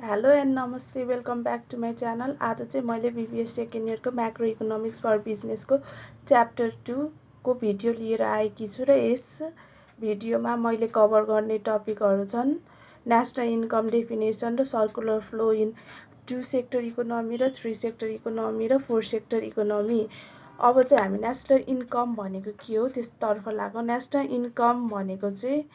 Hello and नमस्ते, welcome back to my channel. आज चाहिँ मैले BBS सेकेन्ड इयरको म्याक्रो इकोनोमिक्स फर बिजनेसको च्याप्टर 2 को भिडियो लिएर आएकी छु र यस भिडियोमा मैले कभर गर्ने टपिकहरू छन् नेसनल इन्कम डेफिनेसन र circular flow in 2 sector economy र 3 सेक्टर इकोनोमी र 4 सेक्टर इकोनोमी। अब चाहिँ हामी नेसनल इन्कम भनेको के हो त्यसतर्फ लागौँ। नेसनल इन्कम भनेको चाहिँ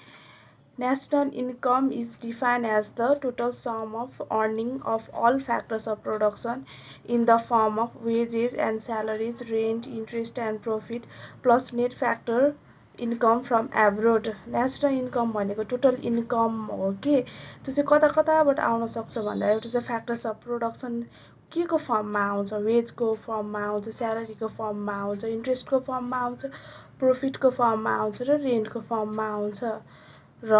national income is defined as the total sum of earning of all factors of production in the form of wages and salaries, rent, interest and profit plus net factor income from abroad. National income भनेको total income हो कि त्यो चाहिँ कता कताबाट आउन सक्छ भन्दा एउटा चाहिँ फ्याक्टर्स अफ प्रोडक्सन के को फर्ममा आउँछ, वेजको फर्ममा आउँछ, स्यालेरीको फर्ममा आउँछ, इन्ट्रेस्टको फर्ममा आउँछ, प्रफिटको फर्ममा आउँछ र रेन्टको फर्ममा आउँछ र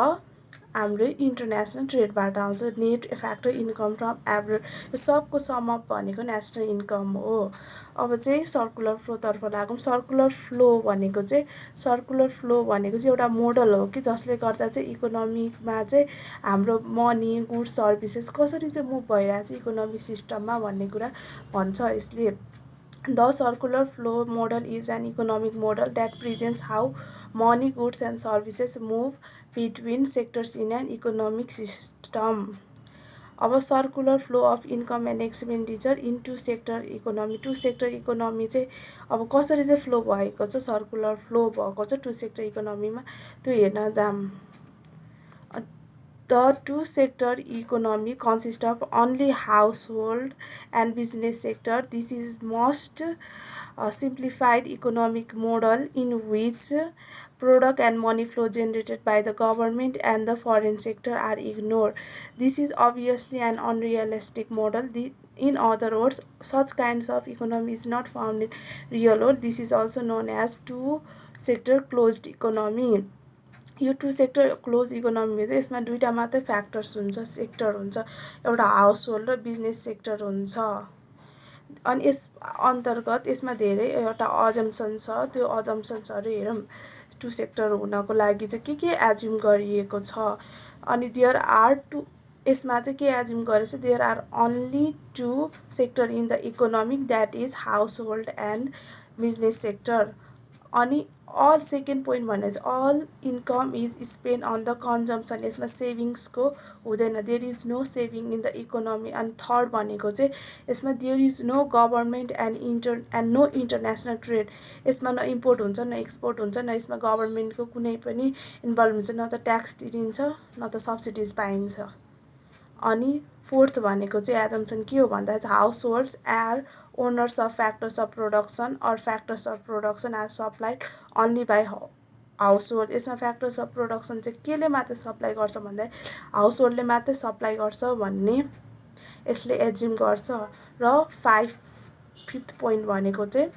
हाम्रो इन्टरनेसनल ट्रेडबाट आउँछ net factor income from abroad. यो सबको समअप भनेको नेसनल इन्कम हो। अब चाहिँ सर्कुलर फ्लोतर्फ लागौँ। सर्कुलर फ्लो भनेको चाहिँ एउटा मोडल हो कि जसले गर्दा चाहिँ इकोनोमीमा चाहिँ हाम्रो मनी, गुड्स, सर्भिसेस कसरी चाहिँ मुभ भइरहेछ इकोनोमिक सिस्टममा भन्ने कुरा भन्छ यसले। The circular flow model is an economic model that presents how money, goods and services move between sectors in an economic system. अब circular flow of income and expenditure in two sector economy. Two sector economy चाहिँ अब कसरी चाहिँ flow भएको छ, circular flow भएको छ to sector इकोनोमीमा त्यो हेर्न जाऊँ। The two sector economy consists of only household and business sector. This is most simplified economic model in which product and money flow generated by the government and the foreign sector are ignored. This is obviously an unrealistic model. In other words, such kinds of economy is not found in real world. This is also known as two sector closed economy. यो to sector close economy चाहिँ यसमा दुईवटा मात्रै factors हुन्छ, sector हुन्छ, एउटा house hold र business sector हुन्छ। अनि यस अन्तर्गत यसमा धेरै एउटा अजम्सन छ। त्यो अजम्सन्सहरू हेरौँ। टु सेक्टर हुनको लागि चाहिँ के एज्युम गरिएको छ। अनि देयर आर टु यसमा चाहिँ के एज्युम गरेछ, there are only two sector in the economic that is household and business sector. अनि अल सेकेन्ड पोइन्ट भने चाहिँ all income is spend on the consumption. यसमा सेभिङ्सको हुँदैन, there is no saving in the economy. अनि third भनेको चाहिँ यसमा there is no government and no international trade. यसमा न इम्पोर्ट हुन्छ न एक्सपोर्ट हुन्छ, न यसमा गभर्मेन्टको कुनै पनि इन्भल्भ हुन्छ, न त ट्याक्स तिरिन्छ न त सब्सिडिज पाइन्छ। अनि फोर्थ भनेको चाहिँ एजम्सन के हो भन्दा चाहिँ households are owners of factors of production or factors of production are supplied only by household. यसमा फ्याक्टर्स अफ प्रोडक्सन चाहिँ केले मात्रै सप्लाई गर्छ भन्दा हाउस होल्डले मात्रै सप्लाई गर्छ भन्ने यसले एज्युम गर्छ। र फिफ्थ पोइन्ट भनेको चाहिँ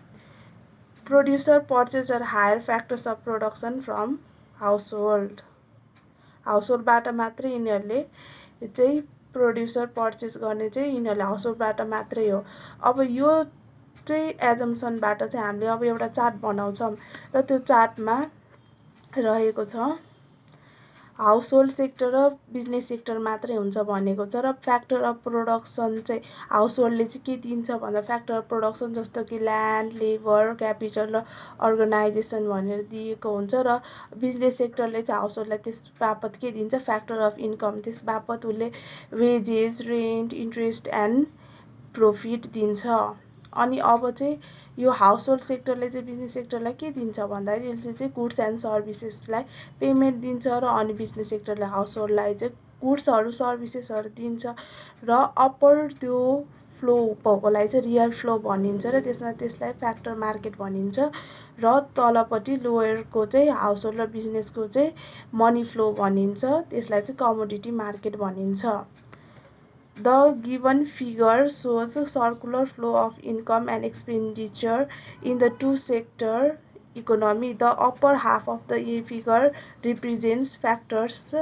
producer purchase or hire factors of production from household. हाउस होल्डबाट मात्रै यिनीहरूले चाहिँ प्रोड्युसर पर्चेस गर्ने चाहिँ यिनीहरूले हाउस होल्डबाट मात्रै हो। अब यो चाहिँ एजम्सनबाट चाहिँ हामीले अब एउटा चार्ट बनाउँछौँ र त्यो चार्टमा रहेको छ हाउस होल्ड सेक्टर र बिजनेस सेक्टर मात्रै हुन्छ भनेको छ। र फ्याक्टर अफ प्रोडक्सन चाहिँ हाउस होल्डले चाहिँ के दिन्छ भन्दा फ्याक्टर अफ प्रोडक्सन जस्तो कि ल्यान्ड, लेबर, क्यापिटल र अर्गनाइजेसन भनेर दिएको हुन्छ। र बिजनेस सेक्टरले चाहिँ हाउस होल्डलाई त्यस बापत के दिन्छ, फ्याक्टर अफ इन्कम, त्यस बापत उसले wages, rent, interest and profit दिन्छ। अनि अब चाहिँ यो हाउस होल्ड सेक्टरले चाहिँ बिजनेस सेक्टरलाई के दिन्छ भन्दाखेरि यसले चाहिँ गुड्स एन्ड सर्भिसेसलाई पेमेन्ट दिन्छ र अनि बिजनेस सेक्टरले हाउस होल्डलाई चाहिँ गुड्सहरू सर्भिसेसहरू दिन्छ। र अप्पर त्यो फ्लो भएकोलाई चाहिँ रियल फ्लो भनिन्छ र त्यसलाई फ्याक्टर मार्केट भनिन्छ। र तलपट्टि लोयरको चाहिँ हाउस होल्ड र बिजनेसको चाहिँ मनी फ्लो भनिन्छ, त्यसलाई चाहिँ कमोडिटी मार्केट भनिन्छ। The given figure shows a circular flow of income and expenditure in the two sector economy. The upper half of the figure represents factors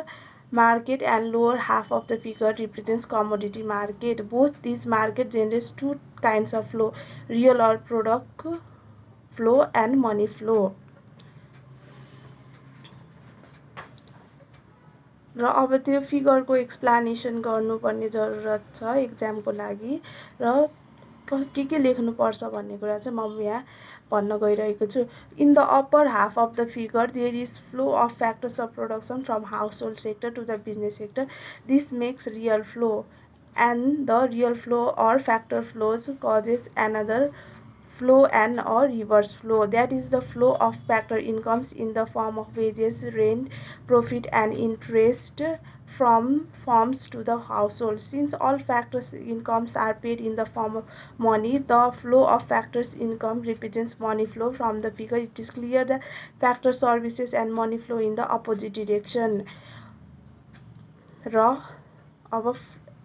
market and lower half of the figure represents commodity market. Both these markets generate two kinds of flow, real or product flow and money flow. र अब त्यो फिगरको explanation गर्नुपर्ने जरुरत छ एक्जामको लागि र के लेख्नुपर्छ भन्ने कुरा चाहिँ म यहाँ भन्न गइरहेको छु. In the upper half of the figure, there is flow of factors of production from household sector to the business sector. This makes real flow, and the real flow or factor flows causes another flow and or reverse flow. That is the flow of factor incomes in the form of wages, rent, profit and interest from firms to the household. Since all factors incomes are paid in the form of money, the flow of factors income represents money flow. From the figure, it is clear that factor services and money flow in the opposite direction. र अब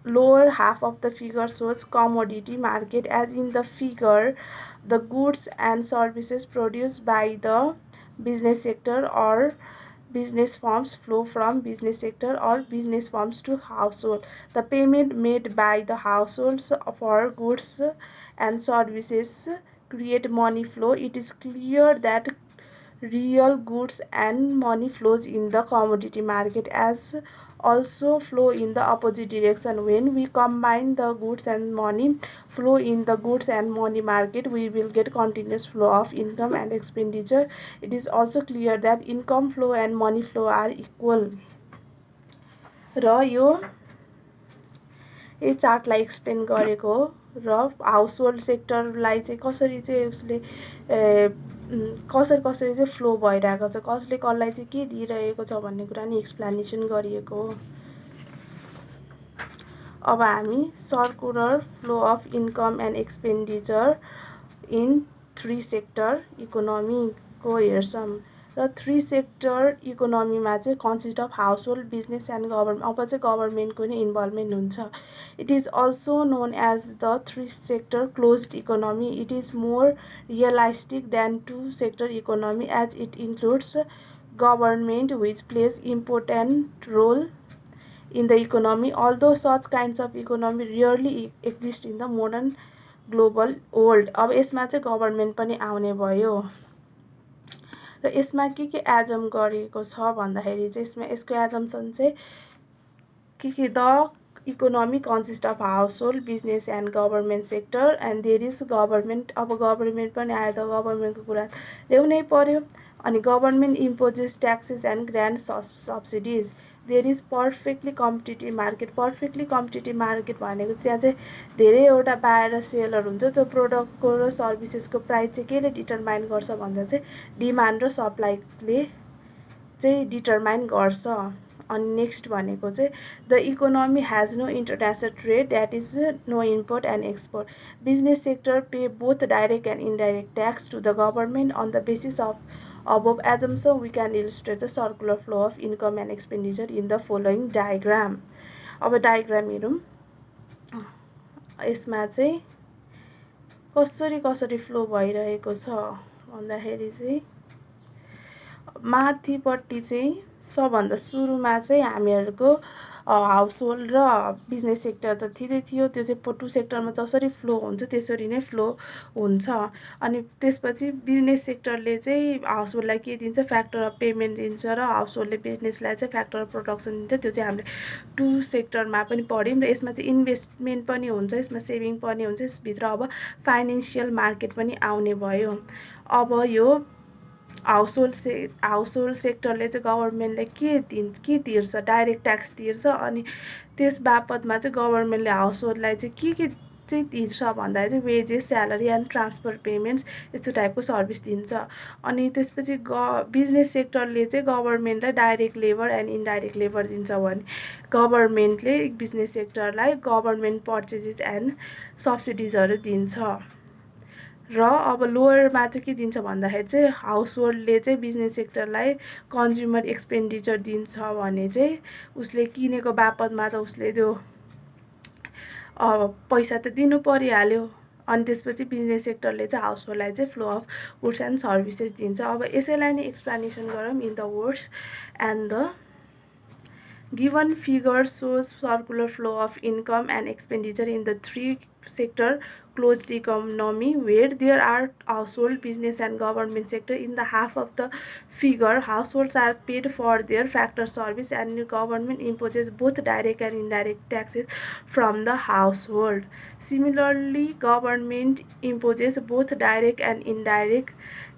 lower half of the figure shows commodity market. As in the figure, the goods and services produced by the business sector or business firms flow from business sector or business firms to household. The payment made by the households for goods and services create money flow. It is clear that real goods and money flows in the commodity market as also flow in the opposite direction. When we combine the goods and money flow in the goods and money market, we will get continuous flow of income and expenditure. It is also clear that income flow and money flow are equal. र यो चार्टलाई explain गरेको र household सेक्टरलाई चाहिँ कसरी चाहिँ उसले कसरी चाहिँ फ्लो भइरहेको छ, कसले कसलाई चाहिँ के दिइरहेको छ भन्ने कुरा नि एक्सप्लेनेसन गरिएको हो. अब हामी circular flow of income and expenditure in 3 sector इकोनोमीको हेर्छौँ. र 3 सेक्टर इकोनोमीमा चाहिँ consist of household, business and government. अब चाहिँ गभर्मेन्टको नै इन्भल्भमेन्ट हुन्छ. It is also known as the 3 sector closed economy. It is more realistic than 2 sector economy as it includes government which plays important role in the economy, although such kinds of economy rarely exist in the modern global world. अब यसमा चाहिँ government पनि आउने भयो र यसमा के एजम गरेको छ भन्दाखेरि चाहिँ यसको एजम्सन चाहिँ के the economy consist of household, business and government sector and there is government. अब गभर्मेन्ट पनि आयो त गभर्मेन्टको कुरा ल्याउनै पर्यो. अनि government imposes taxes and grant subsidies. There is perfectly competitive market. Perfectly competitive market भनेको त्यहाँ चाहिँ धेरैवटा बाहिर सेलर हुन्छ. त्यो प्रोडक्टको र सर्भिसेसको प्राइस चाहिँ केले डिटरमाइन गर्छ भन्दा चाहिँ डिमान्ड र सप्लाईले चाहिँ डिटरमाइन गर्छ. अनि नेक्स्ट भनेको चाहिँ the economy has no international trade, that is no import and export. Business sector pay both direct and indirect tax to the government. On the basis of above assumption, we can illustrate the circular flow of income and expenditure in the following diagram. अब diagram हेरौँ. यसमा चाहिँ कसरी flow भइरहेको छ भन्दाखेरि चाहिँ माथिपट्टि चाहिँ सबभन्दा सुरुमा चाहिँ हामीहरूको हाउसहोल्ड र बिजनेस सेक्टर जति थियो त्यो चाहिँ 2 सेक्टरमा जसरी फ्लो हुन्छ त्यसरी नै फ्लो हुन्छ. अनि त्यसपछि बिजनेस सेक्टरले चाहिँ हाउसहोल्डलाई के दिन्छ, फ्याक्टर अफ पेमेन्ट दिन्छ र हाउसहोल्डले बिजनेसलाई चाहिँ फ्याक्टर अफ प्रोडक्सन दिन्छ. त्यो चाहिँ हामीले 2 सेक्टरमा पनि पढ्यौँ र यसमा चाहिँ इन्भेस्टमेन्ट पनि हुन्छ, यसमा सेभिङ पनि हुन्छ. यसभित्र अब फाइनेन्सियल मार्केट पनि आउने भयो. अब यो हाउसहोल्ड सेक्टरले चाहिँ गभर्मेन्टलाई के तिर्छ, डाइरेक्ट ट्याक्स तिर्छ. अनि त्यस बापतमा चाहिँ गभर्मेन्टले हाउसहोल्डलाई चाहिँ के चाहिँ दिन्छ भन्दाखेरि चाहिँ wages, salary and transfer payments यस्तो टाइपको सर्भिस दिन्छ. अनि त्यसपछि बिजनेस सेक्टरले चाहिँ गभर्मेन्टलाई direct labour and indirect labour दिन्छ भने गभर्मेन्टले बिजनेस सेक्टरलाई गभर्मेन्ट पर्चेजेस एन्ड सब्सिडिजहरू दिन्छ. र अब लोवरमा चाहिँ के दिन्छ भन्दाखेरि चाहिँ हाउसहोल्डले चाहिँ बिजनेस सेक्टरलाई कन्ज्युमर एक्सपेन्डिचर दिन्छ भने चाहिँ उसले किनेको बापतमा त उसले त्यो पैसा त दिनु परिहाल्यो. अनि त्यसपछि बिजनेस सेक्टरले चाहिँ हाउसहोल्डलाई चाहिँ flow of goods and services दिन्छ. अब यसैलाई नै एक्सप्लेनेसन गरौँ in the words and the Given figure shows circular flow of income and expenditure in the three sector closed economy where there are household, business and government sector. In the half of the figure, households are paid for their factor service and government imposes both direct and indirect taxes from the household. Similarly, government imposes both direct and indirect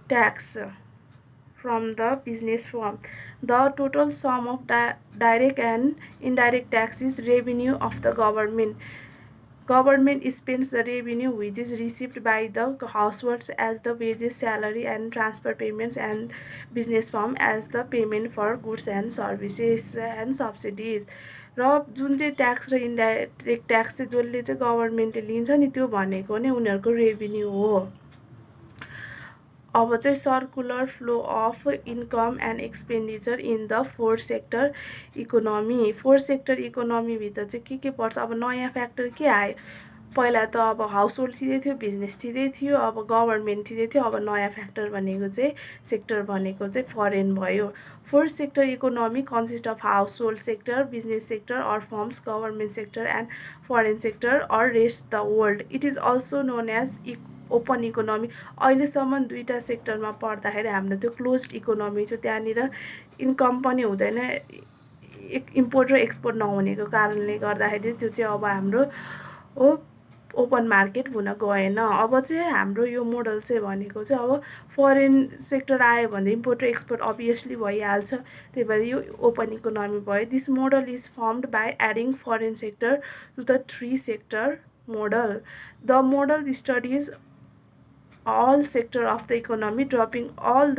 tax from the business firm. The total sum of direct and indirect tax is revenue of the government. Government spends the revenue which is received by the households as the wages, salary and transfer payments, and business firm as the payment for goods and services and subsidies. र जुन चाहिँ tax र indirect tax चाहिँ जसले चाहिँ गभर्मेन्टले लिन्छ नि त्यो भनेको नै उनीहरूको रेभिन्यू हो। अब चाहिँ circular flow of income and expenditure in the fourth sector economy. Fourth sector इकोनोमीभित्र चाहिँ के पर्छ, अब नयाँ फ्याक्टर के आयो, पहिला त अब हाउसहोल्ड थिँदै थियो, बिजनेस थिँदै थियो, अब गभर्मेन्ट थिँदै थियो, अब नयाँ फ्याक्टर भनेको चाहिँ सेक्टर भनेको चाहिँ फरेन भयो। Fourth sector economy consist of household sector, business sector or firms, government sector and foreign sector or rest the world. It is also known as open economy. अहिलेसम्म दुईवटा सेक्टरमा पढ्दाखेरि हाम्रो त्यो क्लोज्ड इकोनोमी छ, त्यहाँनिर इन्कम पनि हुँदैन, इम्पोर्ट र एक्सपोर्ट नहुनेको कारणले गर्दाखेरि त्यो चाहिँ अब हाम्रो हो ओपन मार्केट हुन गएन। अब चाहिँ हाम्रो यो मोडल चाहिँ भनेको चाहिँ अब फरेन सेक्टर आयो भने इम्पोर्ट र एक्सपोर्ट अभियसली भइहाल्छ, त्यही भएर यो ओपन इकोनोमी भयो। This model is formed by adding foreign sector to the three sector model. The model studies all sector of the economy, dropping all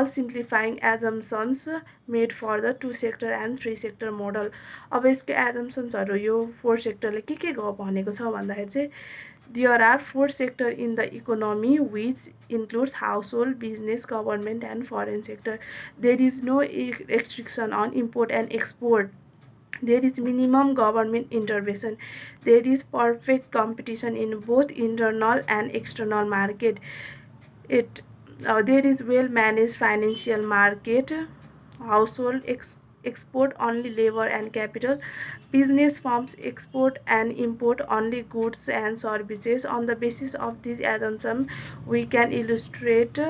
simplifying assumptions made for the two sector and three sector model. अब यसको एजम्सन्सहरू यो four सेक्टरले के भनेको छ भन्दाखेरि चाहिँ there are four sector in the economy which includes household, business, government and foreign sector. There is no restriction on import and export. There is minimum government intervention. There is perfect competition in both internal and external market. There is well managed financial market. Household export only labor and capital. Business firms export and import only goods and services. On the basis of this assumption, we can illustrate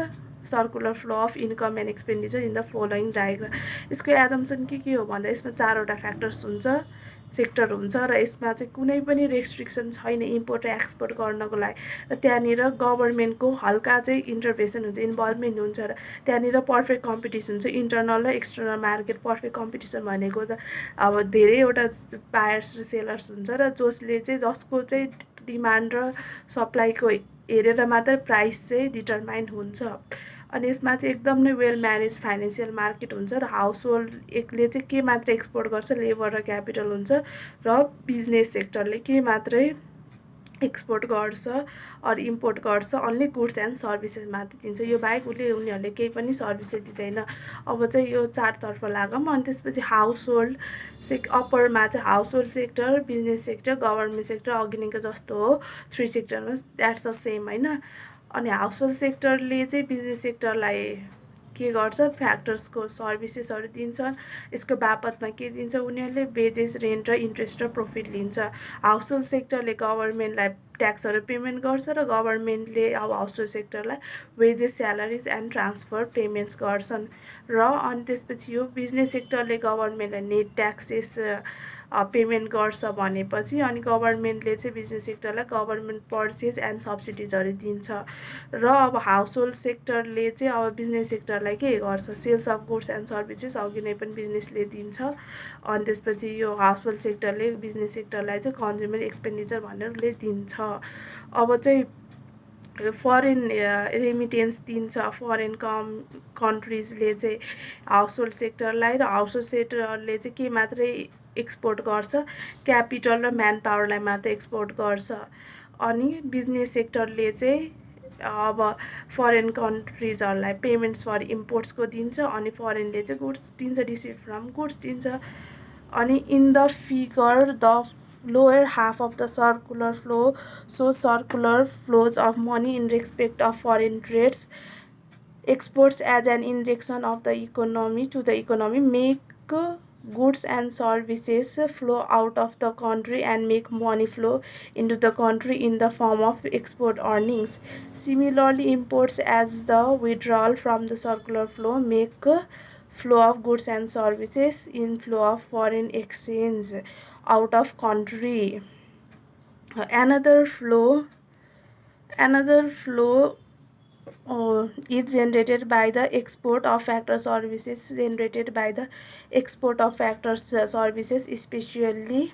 circular flow of income and expenditure in the following diagram. यसको assumption के हो भन्दा यसमा चारवटा factors हुन्छ, sector हुन्छ र यसमा चाहिँ कुनै पनि रेस्ट्रिक्सन छैन इम्पोर्ट र एक्सपोर्ट गर्नको लागि, र त्यहाँनिर गभर्मेन्टको हल्का चाहिँ इन्टरभेसन हुन्छ, इन्भल्भमेन्ट हुन्छ, र त्यहाँनिर पर्फेक्ट कम्पिटिसन हुन्छ। इन्टरनल र एक्सटर्नल मार्केट पर्फेक्ट कम्पिटिसन भनेको त अब धेरैवटा बायर्स र सेलर्स हुन्छ र जसको चाहिँ डिमान्ड र सप्लाईको हेरेर मात्रै प्राइस चाहिँ डिटरमाइन्ड हुन्छ। अनि यसमा चाहिँ एकदम नै वेल म्यानेज फाइनेन्सियल मार्केट हुन्छ र हाउसहोल्ड एकले चाहिँ के मात्र एक्सपोर्ट गर्छ, लेबर र क्यापिटल हुन्छ, र बिजनेस सेक्टरले के मात्रै एक्सपोर्ट गर्छ अर इम्पोर्ट गर्छ, अन्ली गुड्स एन्ड सर्भिसेस मात्रै दिन्छ, यो बाहेक उनीहरूले केही पनि सर्भिसेस दिँदैन। अब चाहिँ यो चारतर्फ लागौँ। अनि त्यसपछि हाउसहोल्ड अप्परमा चाहिँ household sector, business sector, government sector अघि नैको जस्तो हो थ्री सेक्टरमा, द्याट्स द सेम होइन। अनि हाउसहोल्ड सेक्टरले चाहिँ बिजनेस सेक्टरलाई के गर्छ, फ्याक्टर्सको सर्भिसेसहरू दिन्छ, यसको बापतमा के दिन्छ, उनीहरूले वेजेस, रेन्ट र इन्ट्रेस्ट र प्रफिट लिन्छ। हाउसहोल्ड सेक्टरले गभर्मेन्टलाई ट्याक्सहरू पेमेन्ट गर्छ र गभर्मेन्टले अब हाउसहोल्ड सेक्टरलाई wages, salaries and transfer payments गर्छन्। र अनि त्यसपछि यो बिजनेस सेक्टरले गभर्मेन्टलाई नेट ट्याक्सेस पेमेन्ट गर्छ भनेपछि अनि गभर्मेन्टले चाहिँ बिजनेस सेक्टरलाई गभर्मेन्ट पर्चेज एन्ड सब्सिडिजहरू दिन्छ। र अब हाउसहोल्ड सेक्टरले चाहिँ अब बिजनेस सेक्टरलाई के गर्छ, sales of goods and services अघि नै पनि बिजनेसले दिन्छ। अनि त्यसपछि यो हाउसहोल्ड सेक्टरले बिजनेस सेक्टरलाई चाहिँ कन्ज्युमर एक्सपेन्डिचर भनेरले दिन्छ। अब चाहिँ फरेन रेमिटेन्स दिन्छ फरेन कन्ट्रिजले चाहिँ हाउसहोल्ड सेक्टरलाई, र हाउसहोल्ड सेक्टरले चाहिँ के मात्रै एक्सपोर्ट गर्छ, क्यापिटल र म्यान पावरलाई मात्रै एक्सपोर्ट गर्छ। अनि बिजनेस सेक्टरले चाहिँ अब फरेन कन्ट्रिजहरूलाई पेमेन्ट्स फर इम्पोर्ट्सको दिन्छ, अनि फरेनले चाहिँ गुड्स दिन्छ, रिसिभ फ्रम गुड्स दिन्छ। अनि in the figure the lower half of the circular flow shows circular flows of money in respect of foreign trades exports as an injection of the economy to the economy make goods and services flow out of the country and make money flow into the country in the form of export earnings. Similarly, imports as the withdrawal from the circular flow make flow of goods and services in flow of foreign exchange out of country. Another flow is generated by the export of factor services generated by the export of factors services, especially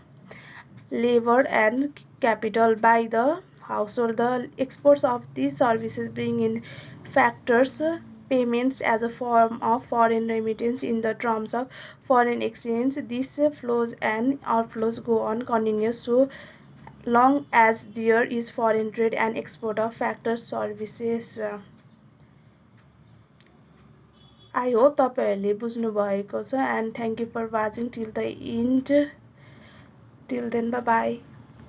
labor and capital by the household. The exports of these services bring in factors payments as a form of foreign remittance in the terms of foreign exchange. These flows and outflows go on continuous so long as there is foreign trade and export of factors services. I hope तपाईँहरूले बुझ्नुभएको छ, and thank you for watching till the end. Till then, bye bye.